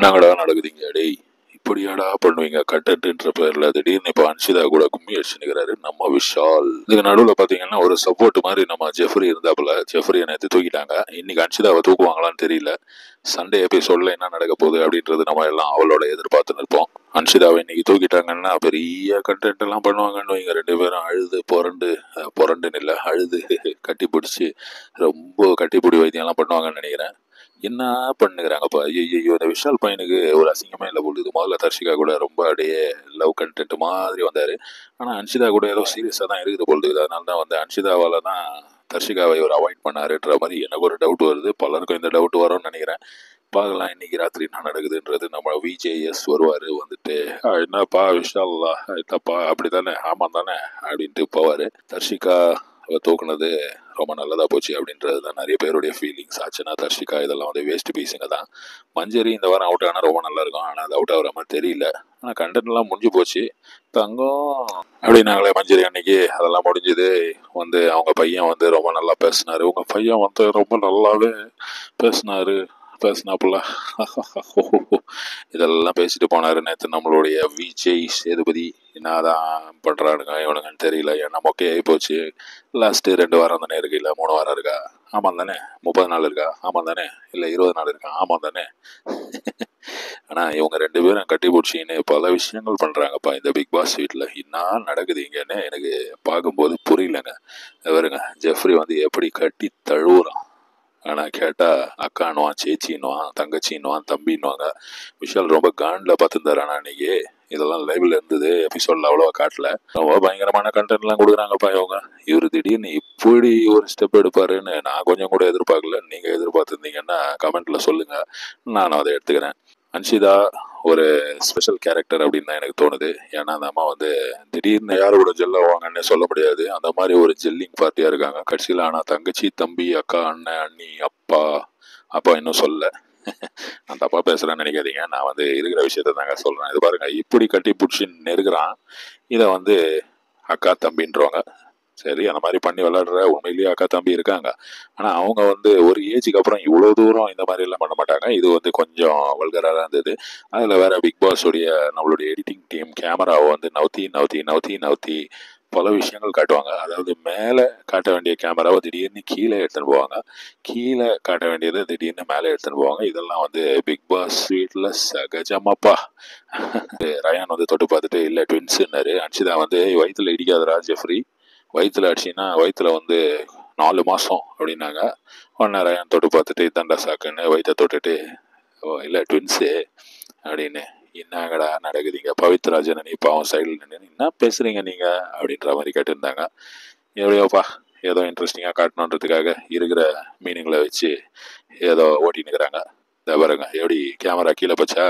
நாங்கடா நடக்குதுங்க டேய், இப்படியாடா பண்ணுவீங்க கட்டட்டுன்ற பேர்ல திடீர்னு இப்போ அன்ஷிதா கூட கும்மி அடிச்சுக்கிறாரு நம்ம விஷால். இதுக்கு நடுவில் பாத்தீங்கன்னா ஒரு சப்போர்ட் மாதிரி நம்ம ஜெஃப்ரி இருந்தாப்புல. ஜெஃப்ரியை நேற்று தூக்கிட்டாங்க, இன்னைக்கு அன்ஷிதாவை தூக்குவாங்களான்னு தெரியல. சண்டே எபிசோட்ல என்ன நடக்க போகுது அப்படின்றது நம்ம எல்லாம் அவளோட எதிர்பார்த்து நிற்போம். அன்ஷிதாவை இன்னைக்கு தூக்கிட்டாங்கன்னா பெரிய கண்டென்ட் எல்லாம் பண்ணுவாங்கன்னு வைங்க. ரெண்டு பேரும் அழுது புரண்டுன்னு இல்லை, அழுது கட்டி பிடிச்சி ரொம்ப கட்டிப்பிடி வைத்தியம் எல்லாம் பண்ணுவாங்கன்னு நினைக்கிறேன். என்ன பண்ணுகிறாங்கப்பா, ஐயோ இந்த விஷால் பையனுக்கு ஒரு அசிங்கமே இல்லை போடுது. முதல்ல தர்ஷிகா கூட ரொம்ப அப்படியே லவ் கண்டென்ட் மாதிரி வந்தாரு. ஆனால் அன்ஷிதா கூட ஏதோ சீரியஸாக தான் இருக்குது போடுது. அதனால தான் வந்து அன்ஷிதாவால் தான் தர்ஷிகாவை ஒரு அவாய்ட் பண்ணாருன்ற மாதிரி எனக்கு ஒரு டவுட் வருது. பலருக்கும் இந்த டவுட் வரும்னு நினைக்கிறேன். பார்க்கலாம் இன்னைக்கு ராத்திரி என்ன நடக்குதுன்றது. நம்ம விஜேஎஸ் வருவார், வந்துட்டு என்னப்பா விஷாலா இல்லப்பா அப்படி தானே, ஆமாம் தானே அப்படின்ட்டு போவார். தர்ஷிகா தூக்குனது ரொம்ப நல்லதா போச்சு அப்படின்றது தான் நிறைய பேருடைய ஃபீலிங்ஸ். ஆச்சுன்னா தர்ஷிகா இதெல்லாம் வந்து வேஸ்ட் பீஸுங்க தான். மஞ்சரி இந்த வாரம் அவுட் ஆனால் ரொம்ப நல்லா இருக்கும், ஆனால் அது அவுட் ஆகிற மாதிரி தெரியல. ஆனால் கண்டென்ட்லாம் முடிஞ்சு போச்சு. தங்கம் அப்படின்னாங்களே மஞ்சரி அன்னைக்கு, அதெல்லாம் முடிஞ்சது. வந்து அவங்க பையன் வந்து ரொம்ப நல்லா பேசினாரு, உங்க பையன் வந்து ரொம்ப நல்லாவே பேசினாப்புல இதெல்லாம் பேசிட்டு போனாரு நேற்று நம்மளுடைய விஜய் சேதுபதி. என்னதான் பண்றானுங்க இவனுங்கன்னு தெரியல. ஏன்னா மொக்கை ஆகி போச்சு. லாஸ்ட்டு 2 வாரம் தானே இருக்கு, இல்லை 3 வாரம் இருக்கா, ஆமாம் தானே, 30 நாள் இருக்கா, ஆமாம் தானே, இல்லை 20 நாள் இருக்கா, ஆமாம் தானே. ஆனால் இவங்க 2 பேரும் கட்டி பிடிச்சின்னு பல விஷயங்கள் பண்ணுறாங்கப்பா இந்த பிக் பாஸ் வீட்டில். என்ன நடக்குது இங்கன்னு எனக்கு பார்க்கும்போது புரியலங்க. வருங்க ஜெஃப்ரி வந்து எப்படி கட்டி தழுவுறான். ஆனால் கேட்டால் அக்கானுவான், சேச்சின்னுவான், தங்கச்சின்னுவான், தம்பின்னுவாங்க. விஷால் ரொம்ப காண்டில் பார்த்துருந்தாரு. ஆனால் அன்னைக்கு இதெல்லாம் லைவ்ல இருந்தது, எபிசோட்ல அவ்வளோவா காட்டல. ரொம்ப பயங்கரமான கண்டென்ட்லாம் கொடுக்குறாங்கப்பா இவங்க. இவர் திடீர்னு இப்படி ஒரு ஸ்டெப் எடுப்பாருன்னு நான் கொஞ்சம் கூட எதிர்பார்க்கல. நீங்கள் எதிர்பார்த்துருந்தீங்கன்னா கமெண்ட்ல சொல்லுங்க, நான் அதை எடுத்துக்கிறேன். அன்ஷிதா ஒரு ஸ்பெஷல் கேரக்டர் அப்படின்னு தான் எனக்கு தோணுது. ஏன்னா அந்த அம்மா வந்து திடீர்னு யாரு கூட ஜெல்லாவாங்கன்னு சொல்ல முடியாது. அந்த மாதிரி ஒரு ஜெல்லிங் பார்ட்டியா இருக்காங்க கடைசியில். ஆனால் தங்கச்சி, தம்பி, அக்கா, அண்ணன், அண்ணி, அப்பா இன்னும் சொல்ல. நான் தப்பா பேசுறேன்னு நினைக்காதீங்க, நான் வந்து இருக்கிற விஷயத்த தாங்க சொல்றேன். இது பாருங்க, இப்படி கட்டி பிடிச்சி நெருக்கிறான். இதை வந்து அக்கா தம்பின்றவங்க. சரி, அந்த மாதிரி பண்ணி விளையாடுற உண்மையிலேயே அக்கா தம்பி இருக்காங்க. ஆனால் அவங்க வந்து ஒரு ஏஜுக்கு அப்புறம் இவ்வளோ தூரம் இந்த மாதிரி எல்லாம் பண்ண மாட்டாங்க. இது வந்து கொஞ்சம் வல்கராக இருந்தது. அதில் வேற பிக் பாஸ் உடைய நம்மளுடைய எடிட்டிங் டீம் கேமராவை வந்து நவுத்தி பல விஷயங்கள் காட்டுவாங்க. அதாவது மேலே காட்ட வேண்டிய கேமராவை திடீர்னு கீழே எடுத்துன்னு போவாங்க, கீழே காட்ட வேண்டியதை திடீர்னு மேலே எடுத்துன்னு போவாங்க. இதெல்லாம் வந்து பிக் பாஸ் வீட்டில் சகஜமாப்பா. ரயான் வந்து தொட்டு பார்த்துட்டு இல்லை ட்வின்ஸுன்னாரு. அன்ஷிதா வந்து வயிற்றுல இடிக்காதரா ஜெஃப்ரி, வயிற்றுல அடிச்சின்னா வயிற்றுல வந்து 4 மாதம் அப்படின்னாங்க. உடனே ரயான் தொட்டு பார்த்துட்டு தண்டா சாக்குன்னு வயிற்ற தொட்டுட்டு, ஓ இல்லை ட்வின்ஸு அப்படின்னு. என்னங்கடா நடக்குதுங்க, பவித்ரா ஜனனி பாவம் சைடில் நின்று என்ன பேசுறீங்க நீங்க அப்படின்ற மாதிரி கேட்டுருந்தாங்க. எப்படியோப்பா, ஏதோ இன்ட்ரெஸ்டிங்காக காட்டணுன்றதுக்காக இருக்கிற மீனிங்ல வச்சு ஏதோ ஓட்டினுக்கிறாங்க. இதை பாருங்க, எப்படி கேமரா கீழே போச்சா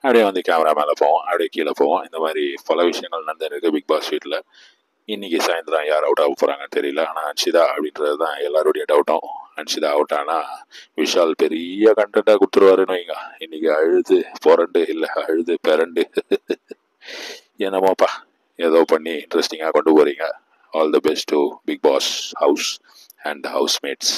அப்படியே வந்து கேமரா மேலே போவோம், அப்படியே கீழே போவோம். இந்த மாதிரி பல விஷயங்கள் நடந்துருக்கு பிக் பாஸ் வீட்டில். இன்னைக்கு சாயந்தரம் யார் அவுட் ஆக போறாங்கன்னு தெரியல. ஆனால் அன்ஷிதா அப்படின்றது தான் எல்லாருடைய டவுட்டும். அன்ஷிதா அவுட் ஆனா விஷால் பெரிய கண்டென்ட்டா கொடுத்துருவாருன்னு வைங்க. இன்னைக்கு அழுது பிறண்டு என்னமோப்பா ஏதோ பண்ணி இன்ட்ரெஸ்டிங்காக கொண்டு போறீங்க. All the best to Bigg Boss house and housemates.